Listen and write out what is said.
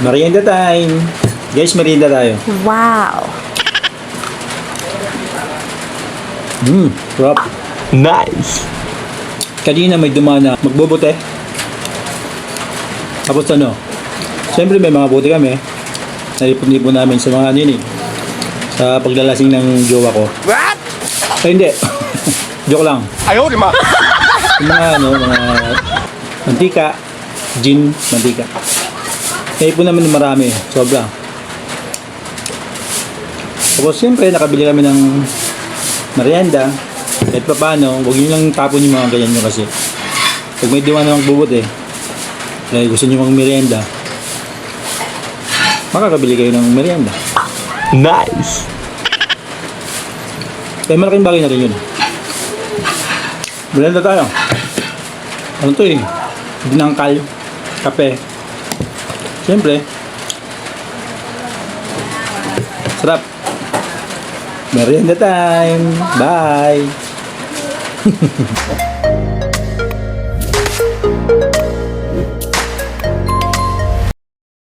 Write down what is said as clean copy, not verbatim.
Merienda time. Guys, merienda tayo. Wow. Sarap. Nice. Kanina may dumaan na magbobote. Tapos ano, siyempre may mga bote kami. Naipon-ipon namin sa mga nini. Sa paglalasing ng jowa ko. What? Ay, hindi. Joke lang. Ayaw, di ma. Yung mga ano, mga mantika, gin, mantika. Naipon namin ng marami. Sobra. Tapos siyempre nakabili kami ng merienda. Kahit pa paano, huwag nyo lang tapon yung mga ganyan nyo kasi. Pag may diwa namang bubot kaya gusto nyo mang merienda, makakabili kayo ng merienda. Nice. Kaya malaking bagay na rin yun. Merienda tayo. Ano to binangkal, kape. Siyempre, sarap. Merienda time. Bye.